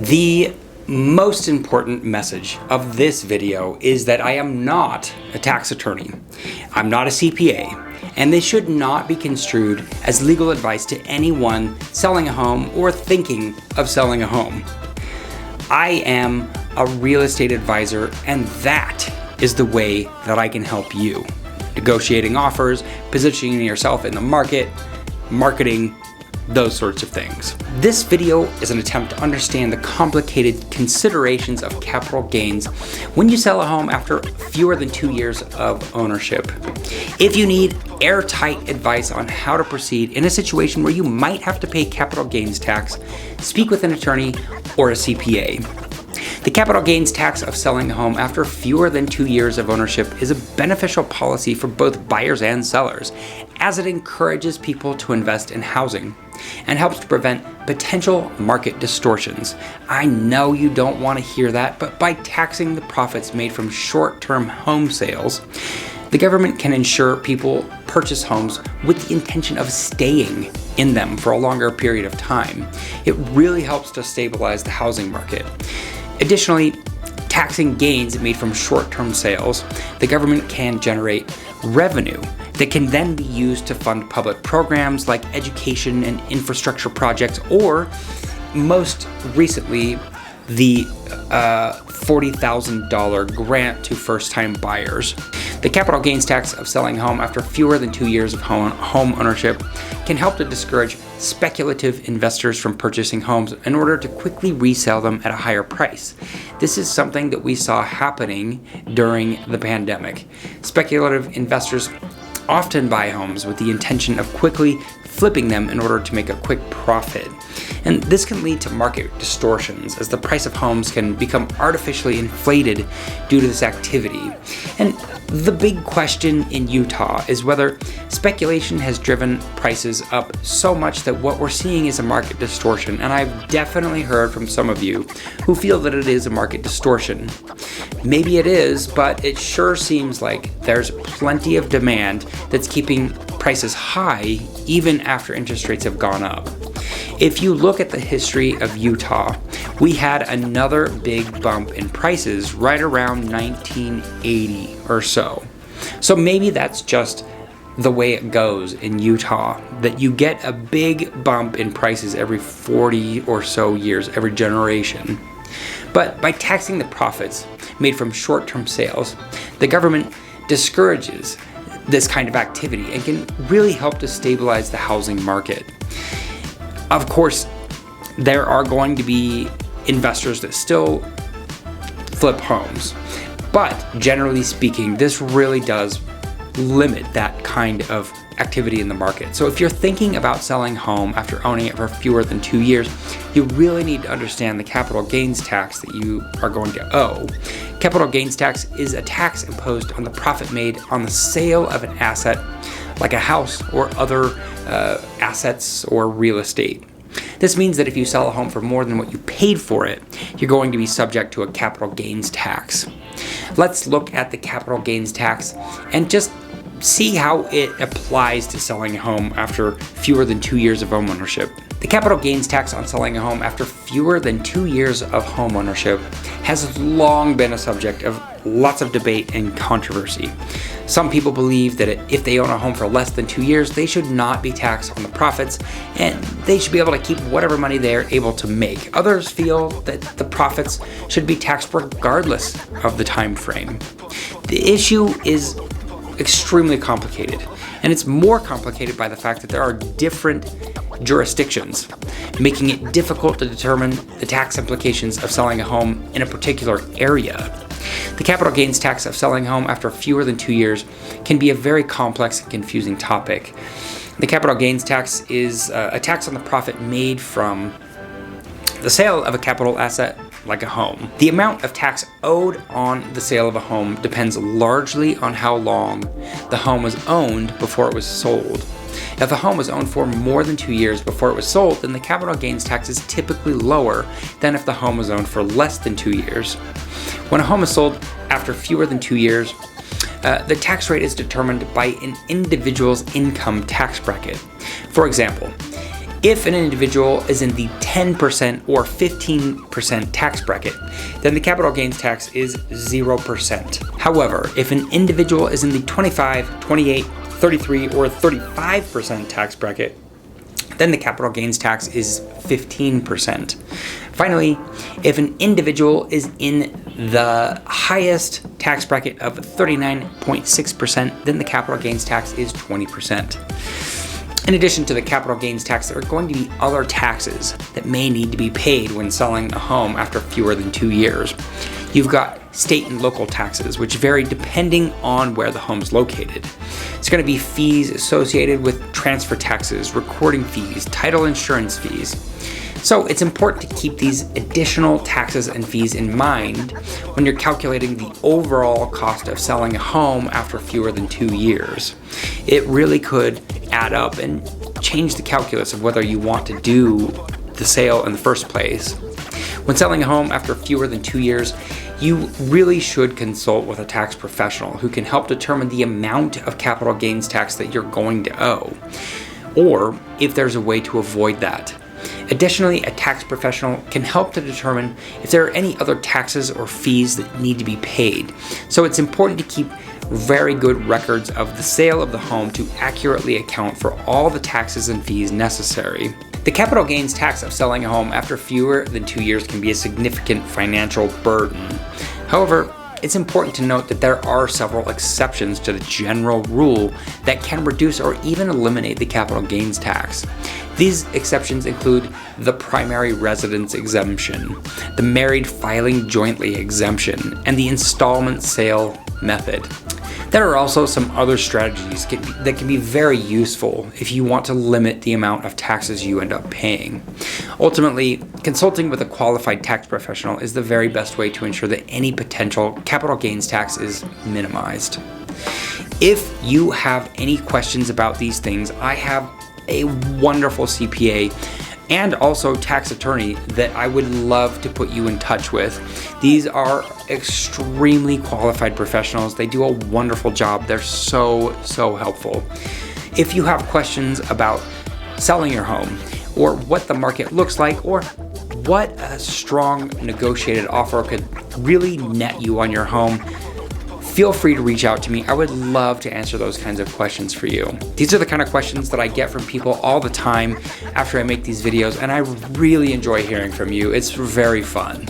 The most important message of this video is that I am not a tax attorney. I'm not a CPA, and this should not be construed as legal advice to anyone selling a home or thinking of selling a home. I am a real estate advisor, and that is the way that I can help you. Negotiating offers, positioning yourself in the market, marketing, those sorts of things. This video is an attempt to understand the complicated considerations of capital gains when you sell a home after fewer than 2 years of ownership. If you need airtight advice on how to proceed in a situation where you might have to pay capital gains tax, speak with an attorney or a CPA. The capital gains tax of selling a home after fewer than 2 years of ownership is a beneficial policy for both buyers and sellers, as it encourages people to invest in housing and helps to prevent potential market distortions. I know you don't want to hear that, but by taxing the profits made from short-term home sales, the government can ensure people purchase homes with the intention of staying in them for a longer period of time. It really helps to stabilize the housing market. Additionally, taxing gains made from short-term sales, the government can generate revenue that can then be used to fund public programs like education and infrastructure projects, or most recently, the $40,000 grant to first-time buyers. The capital gains tax of selling a home after fewer than 2 years of home ownership can help to discourage speculative investors from purchasing homes in order to quickly resell them at a higher price. This is something that we saw happening during the pandemic. Speculative investors often buy homes with the intention of quickly flipping them in order to make a quick profit. And this can lead to market distortions, as the price of homes can become artificially inflated due to this activity. And the big question in Utah is whether speculation has driven prices up so much that what we're seeing is a market distortion. And I've definitely heard from some of you who feel that it is a market distortion. Maybe it is, but it sure seems like there's plenty of demand that's keeping prices high even after interest rates have gone up. If you look at the history of Utah, we had another big bump in prices right around 1980 or so. So maybe that's just the way it goes in Utah, that you get a big bump in prices every 40 or so years, every generation. But by taxing the profits made from short-term sales, the government discourages this kind of activity and can really help to stabilize the housing market. Of course, there are going to be investors that still flip homes, but generally speaking, this really does limit that kind of activity in the market. So if you're thinking about selling a home after owning it for fewer than 2 years, you really need to understand the capital gains tax that you are going to owe. Capital gains tax is a tax imposed on the profit made on the sale of an asset, like a house or other assets or real estate. This means that if you sell a home for more than what you paid for it, you're going to be subject to a capital gains tax. Let's look at the capital gains tax and just see how it applies to selling a home after fewer than 2 years of home ownership. The capital gains tax on selling a home after fewer than 2 years of home ownership has long been a subject of lots of debate and controversy. Some people believe that if they own a home for less than 2 years, they should not be taxed on the profits, and they should be able to keep whatever money they're able to make. Others feel that the profits should be taxed regardless of the time frame. The issue is extremely complicated, and it's more complicated by the fact that there are different jurisdictions, making it difficult to determine the tax implications of selling a home in a particular area. The capital gains tax of selling a home after fewer than 2 years can be a very complex and confusing topic. The capital gains tax is a tax on the profit made from the sale of a capital asset like a home. The amount of tax owed on the sale of a home depends largely on how long the home was owned before it was sold. If a home was owned for more than 2 years before it was sold, then the capital gains tax is typically lower than if the home was owned for less than 2 years. When a home is sold after fewer than 2 years, the tax rate is determined by an individual's income tax bracket. For example, If an individual is in the 10% or 15% tax bracket, then the capital gains tax is 0%. However, if an individual is in the 25, 28, 33, or 35% tax bracket, then the capital gains tax is 15%. Finally, if an individual is in the highest tax bracket of 39.6%, then the capital gains tax is 20%. In addition to the capital gains tax, there are going to be other taxes that may need to be paid when selling a home after fewer than 2 years. You've got state and local taxes, which vary depending on where the home is located. It's going to be fees associated with transfer taxes, recording fees, title insurance fees. So it's important to keep these additional taxes and fees in mind when you're calculating the overall cost of selling a home after fewer than 2 years. It really could add up and change the calculus of whether you want to do the sale in the first place. When selling a home after fewer than 2 years, you really should consult with a tax professional who can help determine the amount of capital gains tax that you're going to owe, or if there's a way to avoid that. Additionally, a tax professional can help to determine if there are any other taxes or fees that need to be paid. So it's important to keep very good records of the sale of the home to accurately account for all the taxes and fees necessary. The capital gains tax of selling a home after fewer than 2 years can be a significant financial burden. However, it's important to note that there are several exceptions to the general rule that can reduce or even eliminate the capital gains tax. These exceptions include the primary residence exemption, the married filing jointly exemption, and the installment sale method. There are also some other strategies that can be very useful if you want to limit the amount of taxes you end up paying. Ultimately, consulting with a qualified tax professional is the very best way to ensure that any potential capital gains tax is minimized. If you have any questions about these things, I have a wonderful CPA and also tax attorney that I would love to put you in touch with. These are extremely qualified professionals. They do a wonderful job. They're so helpful. If you have questions about selling your home, or what the market looks like, or what a strong negotiated offer could really net you on your home, feel free to reach out to me. I would love to answer those kinds of questions for you. These are the kind of questions that I get from people all the time after I make these videos, and I really enjoy hearing from you. It's very fun.